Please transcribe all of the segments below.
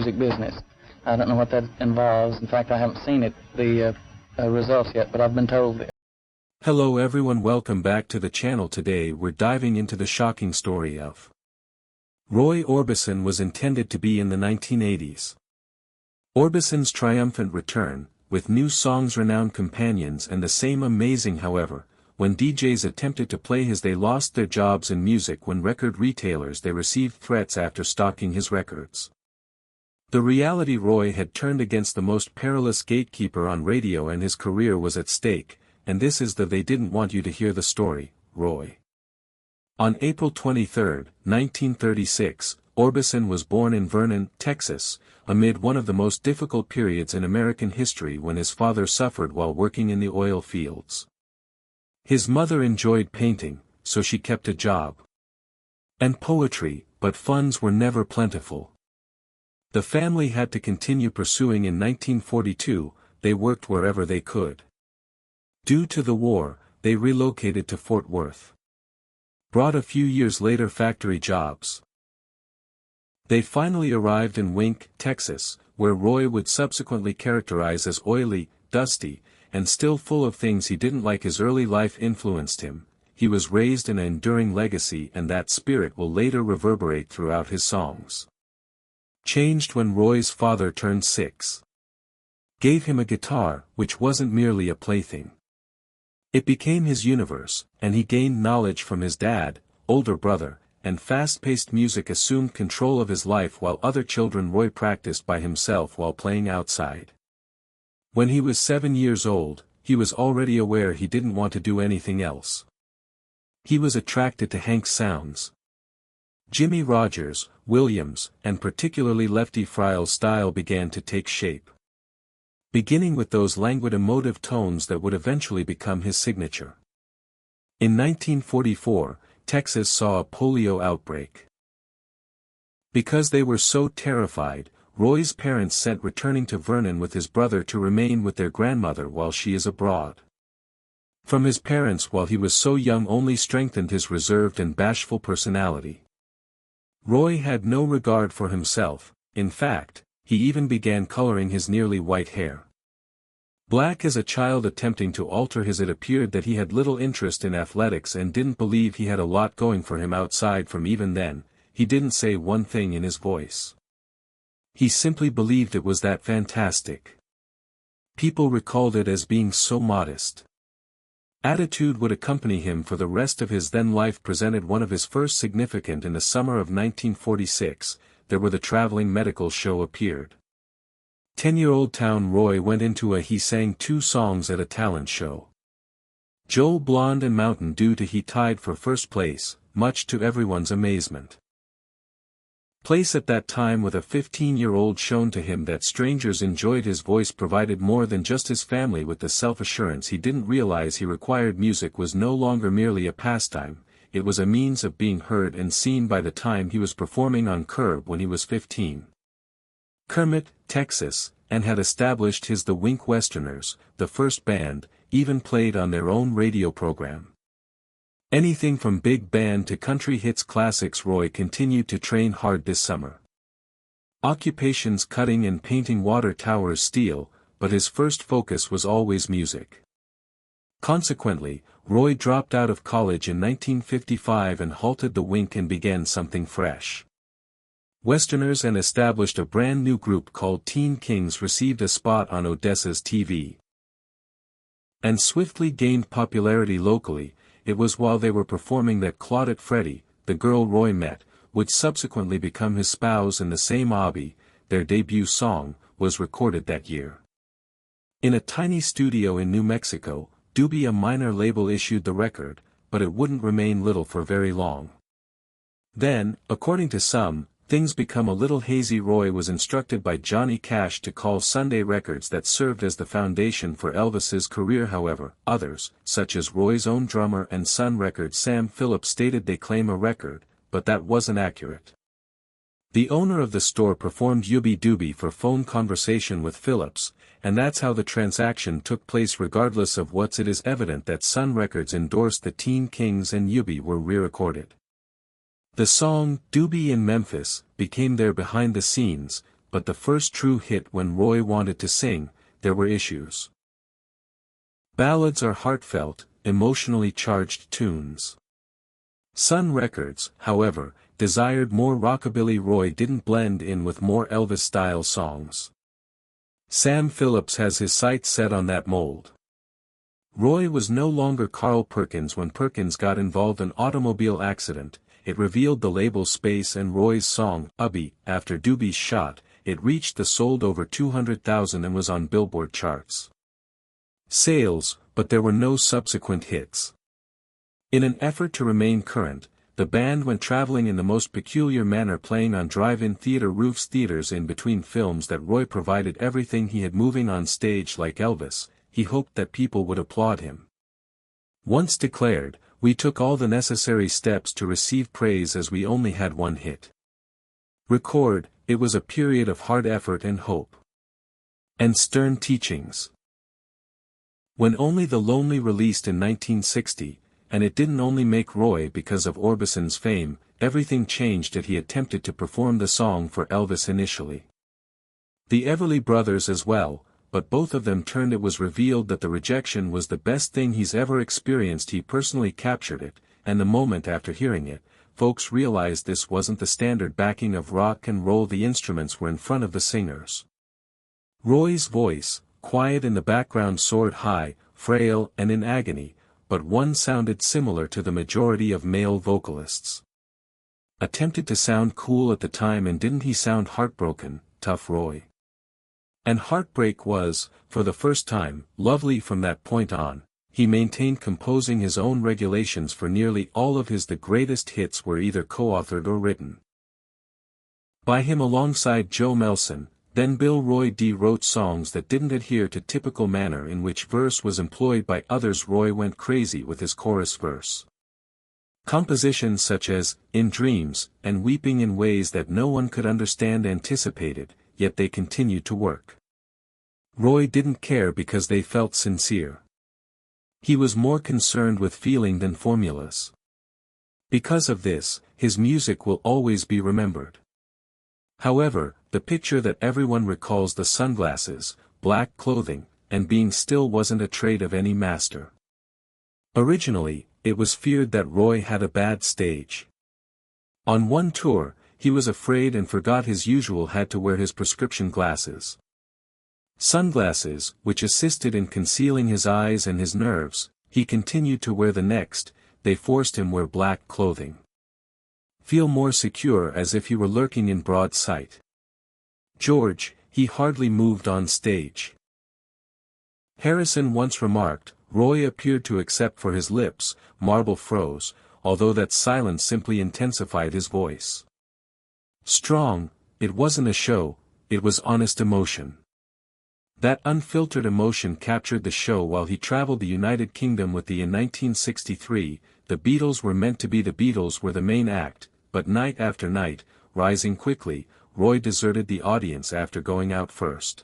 music business. I don't know what that involves. In fact, I haven't seen the results yet, but I've been told that. Hello everyone, welcome back to the channel. Today we're diving into the shocking story of Roy Orbison was intended to be in the 1980s. Orbison's triumphant return, with new songs, renowned companions, and the same amazing. However, when DJs attempted to play his, they lost their jobs in music. When record retailers, they received threats after stocking his records. The reality: Roy had turned against the most perilous gatekeeper on radio and his career was at stake, and this is the "They Didn't Want You to Hear the Story," Roy. On April 23, 1936, Orbison was born in Vernon, Texas, amid one of the most difficult periods in American history when his father suffered while working in the oil fields. His mother enjoyed painting, so she kept a job and poetry, but funds were never plentiful. The family had to continue pursuing. In 1942, they worked wherever they could. Due to the war, they relocated to Fort Worth. Brought a few years later factory jobs. They finally arrived in Wink, Texas, where Roy would subsequently characterize as oily, dusty, and still full of things he didn't like. His early life influenced him. He was raised in an enduring legacy, and that spirit will later reverberate throughout his songs. Changed when Roy's father turned 6. Gave him a guitar, which wasn't merely a plaything. It became his universe, and he gained knowledge from his dad, older brother, and fast-paced music assumed control of his life while other children. Roy practiced by himself while playing outside. When he was 7 years old, he was already aware he didn't want to do anything else. He was attracted to Hank's sounds. Jimmy Rogers, Williams, and particularly Lefty Friel's style began to take shape. Beginning with those languid emotive tones that would eventually become his signature. In 1944, Texas saw a polio outbreak. Because they were so terrified, Roy's parents sent returning to Vernon with his brother to remain with their grandmother while she is abroad. From his parents while he was so young only strengthened his reserved and bashful personality. Roy had no regard for himself. In fact, he even began coloring his nearly white hair black as a child, attempting to alter his. It appeared that he had little interest in athletics and didn't believe he had a lot going for him outside from. Even then, he didn't say one thing in his voice. He simply believed it was that fantastic. People recalled it as being so modest. Attitude would accompany him for the rest of his then life. Presented one of his first significant in the summer of 1946, there were the traveling medical show appeared. 10-year-old town Roy went into he sang 2 songs at a talent show. Joe Blonde and Mountain Dew to he tied for first place, much to everyone's amazement. Place at that time with a 15-year-old shown to him that strangers enjoyed his voice, provided more than just his family with the self-assurance he didn't realize he required. Music was no longer merely a pastime, it was a means of being heard and seen. By the time he was performing on Curb when he was 15. Kermit, Texas, and had established his The Wink Westerners, the first band, even played on their own radio program. Anything from big band to country hits classics. Roy continued to train hard this summer. Occupations: cutting and painting water towers, steel, but his first focus was always music. Consequently, Roy dropped out of college in 1955 and halted the Wink and began something fresh. Westerners, and established a brand new group called Teen Kings. Received a spot on Odessa's TV and swiftly gained popularity locally. It was while they were performing that Claudette Freddie, the girl Roy met, would subsequently become his spouse in the same obby. Their debut song was recorded that year. In a tiny studio in New Mexico, Doobie, a minor label, issued the record, but it wouldn't remain little for very long. Then, according to some, things become a little hazy. Roy was instructed by Johnny Cash to call Sunday Records. That served as the foundation for Elvis's career. However, others, such as Roy's own drummer and Sun Records Sam Phillips, stated they claim a record, but that wasn't accurate. The owner of the store performed Yubi Doobie for phone conversation with Phillips, and that's how the transaction took place. Regardless of what's, it is evident that Sun Records endorsed the Teen Kings and Yubi were re-recorded. The song, Doobie in Memphis, became their behind-the-scenes, but the first true hit when Roy wanted to sing, there were issues. Ballads are heartfelt, emotionally charged tunes. Sun Records, however, desired more rockabilly. Roy didn't blend in with more Elvis-style songs. Sam Phillips has his sights set on that mold. Roy was no longer Carl Perkins. When Perkins got involved in an automobile accident, it revealed the label's space, and Roy's song, Ubby, after Doobie's shot, it reached the sold over 200,000 and was on Billboard charts. Sales, but there were no subsequent hits. In an effort to remain current, the band went traveling in the most peculiar manner, playing on drive-in theater roofs. Theaters in between films that Roy provided everything he had. Moving on stage like Elvis, he hoped that people would applaud him. Once declared, "We took all the necessary steps to receive praise as we only had one hit." Record, it was a period of hard effort and hope. And stern teachings. When Only the Lonely released in 1960, and it didn't only make Roy because of Orbison's fame, everything changed as he attempted to perform the song for Elvis initially. The Everly Brothers as well, but both of them turned. It was revealed that the rejection was the best thing he's ever experienced. He personally captured it, and the moment after hearing it, folks realized this wasn't the standard backing of rock and roll. The instruments were in front of the singers. Roy's voice, quiet in the background, soared high, frail and in agony, but one sounded similar to the majority of male vocalists. Attempted to sound cool at the time, and didn't he sound heartbroken, tough Roy? And heartbreak was, for the first time, lovely. From that point on, he maintained composing his own regulations for nearly all of his. The greatest hits were either co-authored or written by him alongside Joe Melson. Then Bill Roy D wrote songs that didn't adhere to typical manner in which verse was employed by others. Roy went crazy with his chorus verse. Compositions such as In Dreams and Weeping in ways that no one could understand anticipated, yet they continued to work. Roy didn't care because they felt sincere. He was more concerned with feeling than formulas. Because of this, his music will always be remembered. However, the picture that everyone recalls, the sunglasses, black clothing, and being still, wasn't a trait of any master. Originally, it was feared that Roy had a bad stage. On one tour, he was afraid and forgot his usual had to wear his prescription glasses. Sunglasses, which assisted in concealing his eyes and his nerves. He continued to wear the next, they forced him wear black clothing. Feel more secure, as if he were lurking in broad sight. George, he hardly moved on stage. Harrison once remarked, Roy appeared to accept for his lips, marble froze, although that silence simply intensified his voice. Strong, it wasn't a show, it was honest emotion. That unfiltered emotion captured the show while he traveled the United Kingdom with the. In 1963, the Beatles were meant to be. The Beatles were the main act, but night after night, rising quickly, Roy deserted the audience after going out first.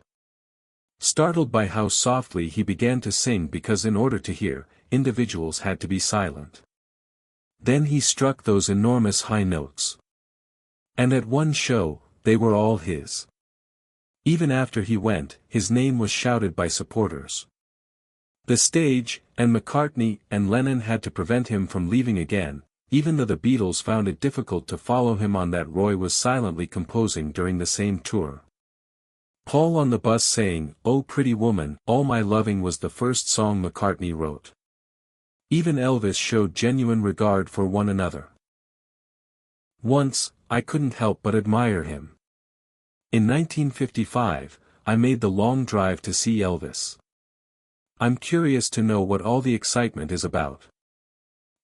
Startled by how softly he began to sing, because in order to hear, individuals had to be silent. Then he struck those enormous high notes. And at one show, they were all his. Even after he went, his name was shouted by supporters. The stage, and McCartney and Lennon had to prevent him from leaving again, even though the Beatles found it difficult to follow him on that. Roy was silently composing during the same tour. Paul on the bus saying, "Oh Pretty Woman, All My Loving" was the first song McCartney wrote. Even Elvis showed genuine regard for one another. Once, I couldn't help but admire him. In 1955, I made the long drive to see Elvis. I'm curious to know what all the excitement is about.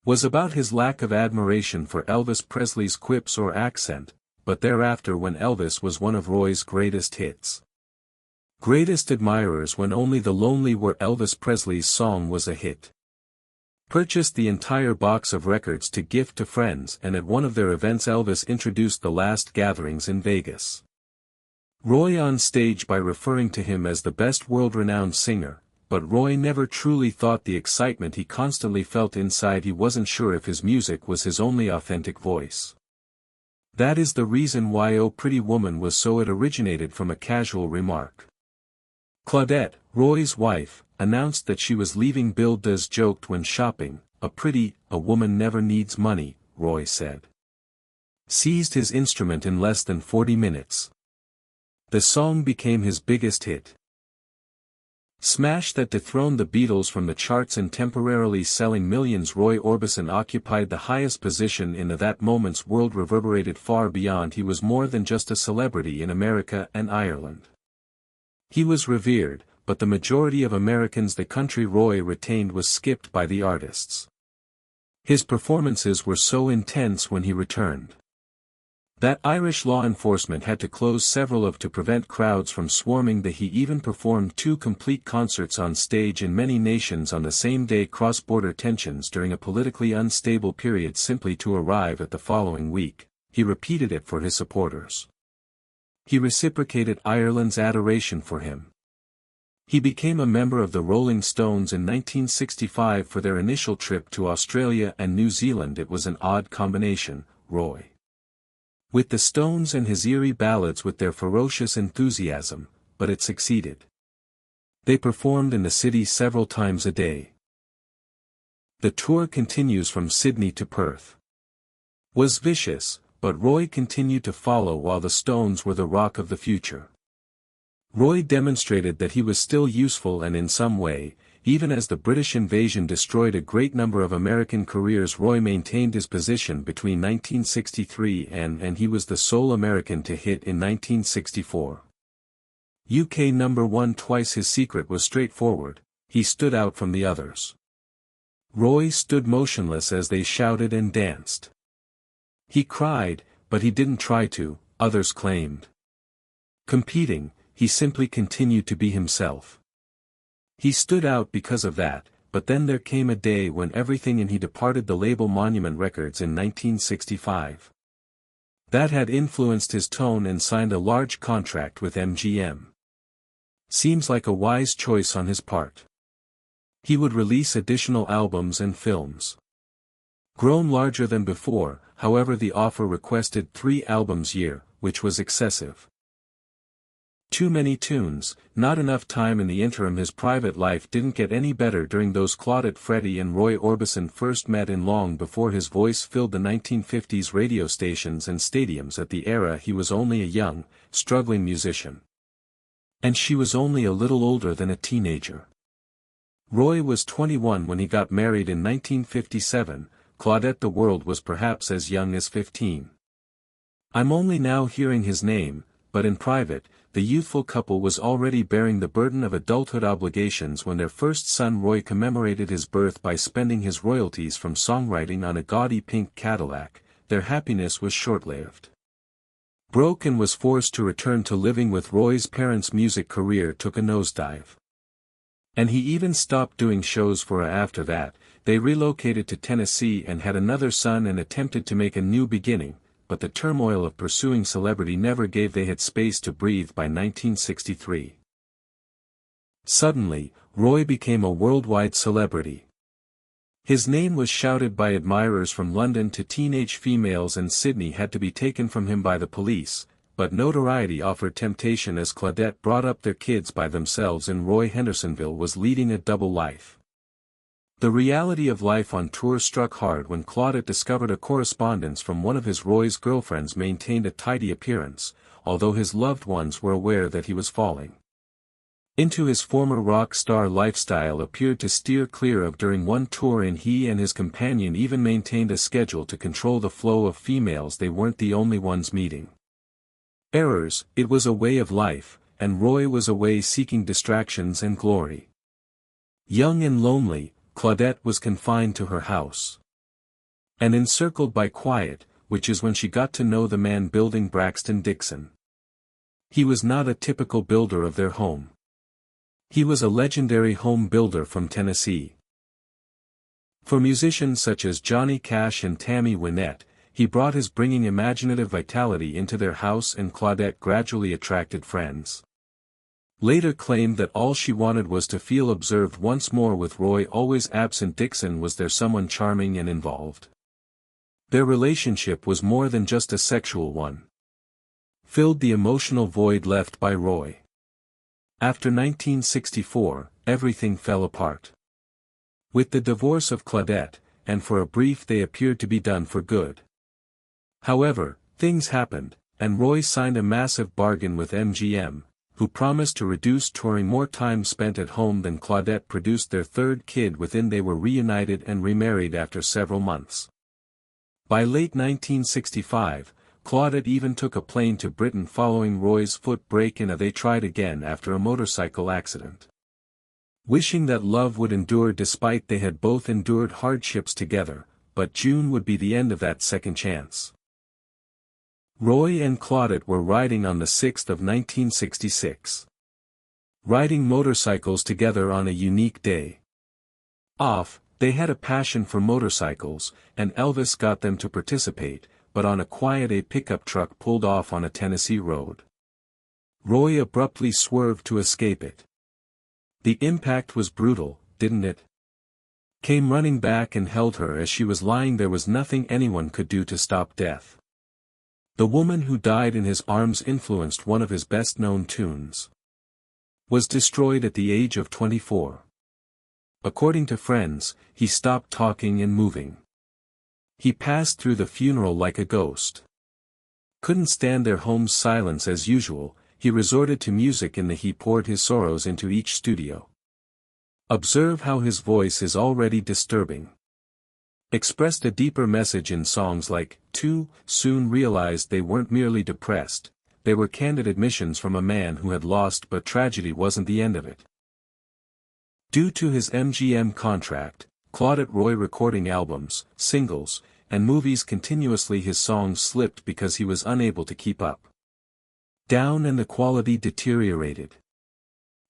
Was about his lack of admiration for Elvis Presley's quips or accent, but thereafter when Elvis was one of Roy's greatest hits. Greatest admirers when Only the Lonely were. Elvis Presley's song was a hit. Purchased the entire box of records to gift to friends, and at one of their events Elvis introduced The Last Gatherings in Vegas. Roy on stage by referring to him as the best world-renowned singer, but Roy never truly thought the excitement he constantly felt inside. He wasn't sure if his music was his only authentic voice. That is the reason why "Oh Pretty Woman" was so. It originated from a casual remark. Claudette, Roy's wife, announced that she was leaving. Bill does joked when shopping, a woman never needs money," Roy said. Seized his instrument in less than 40 minutes. The song became his biggest hit. Smash that dethroned the Beatles from the charts and temporarily selling millions. Roy Orbison occupied the highest position in that moment's world, reverberated far beyond. He was more than just a celebrity in America and Ireland. He was revered, but the majority of Americans, the country Roy retained, was skipped by the artists. His performances were so intense when he returned that Irish law enforcement had to close several of to prevent crowds from swarming. That he even performed 2 complete concerts on stage in many nations on the same day. Cross-border tensions during a politically unstable period simply to arrive at the following week. He repeated it for his supporters. He reciprocated Ireland's adoration for him. He became a member of the Rolling Stones in 1965 for their initial trip to Australia and New Zealand. It was an odd combination, Roy with the Stones and his eerie ballads with their ferocious enthusiasm, but it succeeded. They performed in the city several times a day. The tour continues from Sydney to Perth. Was vicious, but Roy continued to follow while the Stones were the rock of the future. Roy demonstrated that he was still useful and in some way, even as the British invasion destroyed a great number of American careers. Roy maintained his position between 1963 and he was the sole American to hit in 1964. UK #1 twice. His secret was straightforward: he stood out from the others. Roy stood motionless as they shouted and danced. He cried, but he didn't try to, others claimed. Competing, he simply continued to be himself. He stood out because of that, but then there came a day when everything, and he departed the label Monument Records in 1965. That had influenced his tone and signed a large contract with MGM. Seems like a wise choice on his part. He would release additional albums and films. Grown larger than before, however, the offer requested 3 albums a year, which was excessive. Too many tunes, not enough time in the interim. His private life didn't get any better during those. Claudette, Freddie and Roy Orbison first met in long before his voice filled the 1950s radio stations and stadiums. At the era he was only a young, struggling musician. And she was only a little older than a teenager. Roy was 21 when he got married in 1957, Claudette the world was perhaps as young as 15. I'm only now hearing his name, but in private, the youthful couple was already bearing the burden of adulthood obligations when their first son Roy commemorated his birth by spending his royalties from songwriting on a gaudy pink Cadillac. Their happiness was short-lived. Broke and was forced to return to living with Roy's parents. Music career took a nosedive. And he even stopped doing shows for a. After that, they relocated to Tennessee and had another son and attempted to make a new beginning. But the turmoil of pursuing celebrity never gave. They had space to breathe. By 1963. Suddenly, Roy became a worldwide celebrity. His name was shouted by admirers from London to teenage females, and Sydney had to be taken from him by the police, but notoriety offered temptation as Claudette brought up their kids by themselves and Roy Hendersonville was leading a double life. The reality of life on tour struck hard when Claudette discovered a correspondence from one of Roy's girlfriends maintained a tidy appearance, although his loved ones were aware that he was falling into his former rock star lifestyle. Appeared to steer clear of during one tour, and he and his companion even maintained a schedule to control the flow of females. They weren't the only ones meeting errors. It was a way of life, and Roy was away seeking distractions and glory. Young and lonely, Claudette was confined to her house and encircled by quiet, which is when she got to know the man building Braxton Dixon. He was not a typical builder of their home. He was a legendary home builder from Tennessee. For musicians such as Johnny Cash and Tammy Wynette, he brought his bringing imaginative vitality into their house, and Claudette gradually attracted friends. Later claimed that all she wanted was to feel observed once more. With Roy always absent, Dixon was there, someone charming and involved. Their relationship was more than just a sexual one. Filled the emotional void left by Roy. After 1964, everything fell apart. With the divorce of Claudette, and for a brief they appeared to be done for good. However, things happened, and Roy signed a massive bargain with MGM, who promised to reduce touring. More time spent at home than Claudette produced their third kid within. They were reunited and remarried after several months. By late 1965, Claudette even took a plane to Britain following Roy's foot break-in. They tried again after a motorcycle accident. Wishing that love would endure despite they had both endured hardships together, but June would be the end of that second chance. Roy and Claudette were riding on the 6th of 1966. Riding motorcycles together on a unique day. They had a passion for motorcycles, and Elvis got them to participate, but on a quiet a pickup truck pulled off on a Tennessee road. Roy abruptly swerved to escape it. The impact was brutal, didn't it? Came running back and held her as she was lying. There was nothing anyone could do to stop death. The woman who died in his arms influenced one of his best-known tunes. Was destroyed at the age of 24. According to friends, he stopped talking and moving. He passed through the funeral like a ghost. Couldn't stand their home's silence as usual, he resorted to music. He poured his sorrows into each studio. Observe how his voice is already disturbing. Expressed a deeper message in songs like, Too Soon. Realized they weren't merely depressed, they were candid admissions from a man who had lost, but tragedy wasn't the end of it. Due to his MGM contract, Claudette Roy recording albums, singles, and movies continuously. His songs slipped because he was unable to keep up. Down and the quality deteriorated.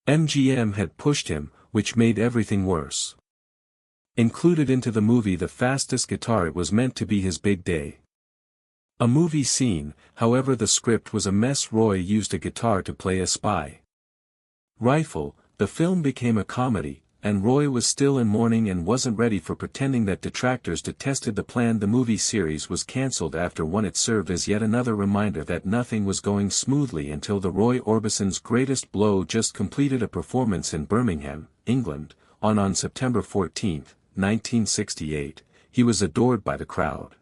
MGM had pushed him, which made everything worse. Included into the movie The Fastest Guitar. It was meant to be his big day. A movie scene, however the script was a mess. Roy used a guitar to play a spy rifle. The film became a comedy, and Roy was still in mourning and wasn't ready for pretending that detractors detested the plan. The movie series was cancelled after one. It served as yet another reminder that nothing was going smoothly until the Roy Orbison's greatest blow just completed a performance in Birmingham, England, on September 14, 1968. He was adored by the crowd.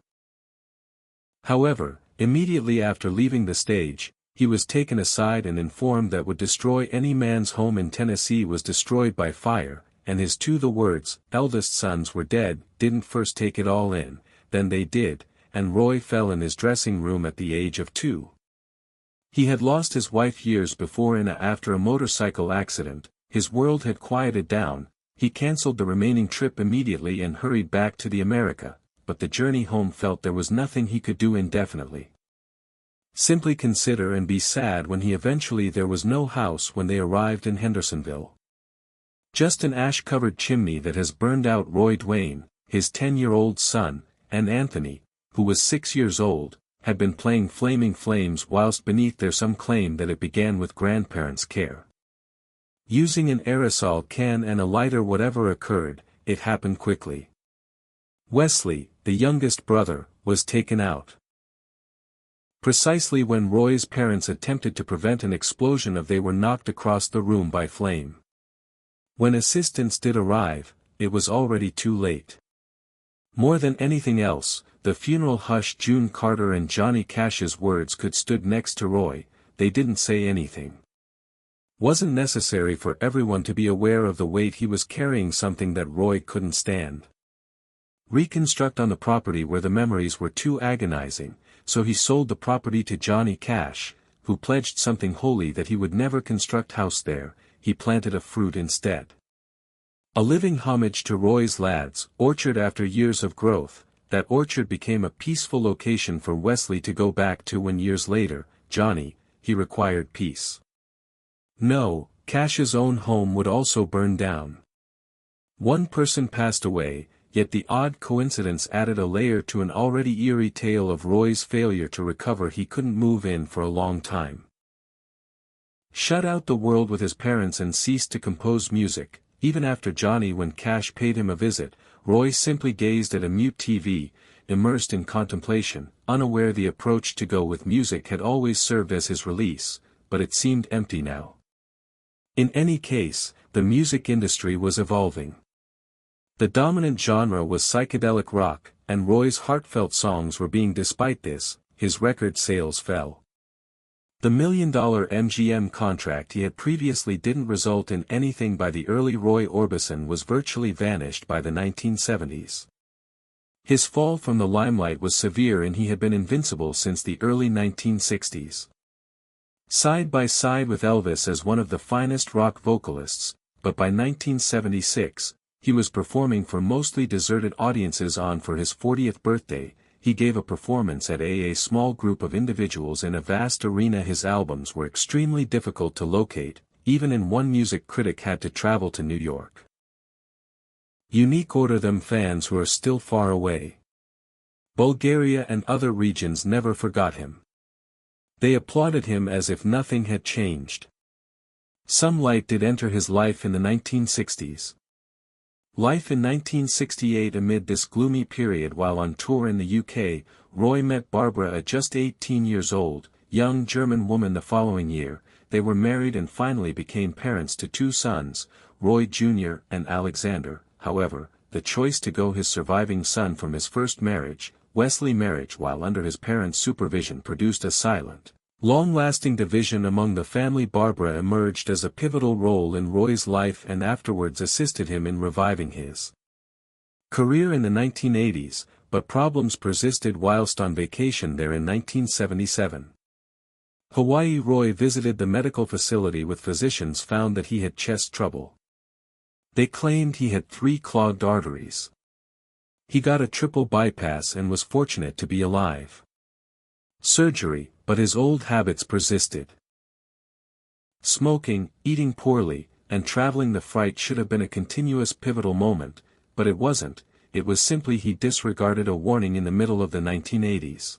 However, immediately after leaving the stage, he was taken aside and informed that would destroy any man's home in Tennessee was destroyed by fire, and his the words, eldest sons were dead. Didn't first take it all in, then they did, and Roy fell in his dressing room at the age of 2. He had lost his wife years before after a motorcycle accident. His world had quieted down. He cancelled the remaining trip immediately and hurried back to the America, but the journey home felt there was nothing he could do indefinitely. Simply consider and be sad when there was no house when they arrived in Hendersonville. Just an ash-covered chimney that has burned out. Roy Dwayne, his 10-year-old son, and Anthony, who was 6 years old, had been playing Flaming Flames whilst beneath there. Some claim that it began with grandparents' care. Using an aerosol can and a lighter. Whatever occurred, it happened quickly. Wesley, the youngest brother, was taken out. Precisely when Roy's parents attempted to prevent an explosion they were knocked across the room by flame. When assistance did arrive, it was already too late. More than anything else, the funeral hushed. June Carter and Johnny Cash's words stood next to Roy. They didn't say anything. Wasn't necessary for everyone to be aware of the weight he was carrying, something that Roy couldn't stand. Reconstruct on the property where the memories were too agonizing, so he sold the property to Johnny Cash, who pledged something holy that he would never construct house there. He planted a fruit instead. A living homage to Roy's lad's orchard. After years of growth, that orchard became a peaceful location for Wesley to go back to when years later, he required peace. No, Cash's own home would also burn down. One person passed away, yet the odd coincidence added a layer to an already eerie tale of Roy's failure to recover. He couldn't move in for a long time. Shut out the world with his parents and ceased to compose music. Even after Johnny, when Cash paid him a visit, Roy simply gazed at a mute TV, immersed in contemplation, unaware the approach to go with music had always served as his release, but it seemed empty now. In any case, the music industry was evolving. The dominant genre was psychedelic rock, and Roy's heartfelt songs were being. Despite this, his record sales fell. The $1 million MGM contract he had previously didn't result in anything by the early Roy Orbison was virtually vanished by the 1970s. His fall from the limelight was severe and he had been invincible since the early 1960s. Side by side with Elvis as one of the finest rock vocalists, but by 1976, he was performing for mostly deserted audiences. For his 40th birthday, he gave a performance at a small group of individuals in a vast arena. His albums were extremely difficult to locate, even in one music critic had to travel to New York. Unique order them fans who are still far away. Bulgaria and other regions never forgot him. They applauded him as if nothing had changed. Some light did enter his life in the 1960s. Life in 1968. Amid this gloomy period while on tour in the UK, Roy met Barbara, at just 18 years old, young German woman. The following year, they were married and finally became parents to 2 sons, Roy Jr. and Alexander. However, the choice to go his surviving son from his first marriage, Wesley marriage while under his parents' supervision, produced a silent, long-lasting division among the family. Barbara emerged as a pivotal role in Roy's life and afterwards assisted him in reviving his career in the 1980s, but problems persisted whilst on vacation there in 1977. Hawaii. Roy visited the medical facility with physicians found that he had chest trouble. They claimed he had 3 clogged arteries. He got a triple bypass and was fortunate to be alive. Surgery, but his old habits persisted. Smoking, eating poorly, and traveling. The fright should have been a continuous pivotal moment, but it wasn't. It was simply he disregarded a warning in the middle of the 1980s.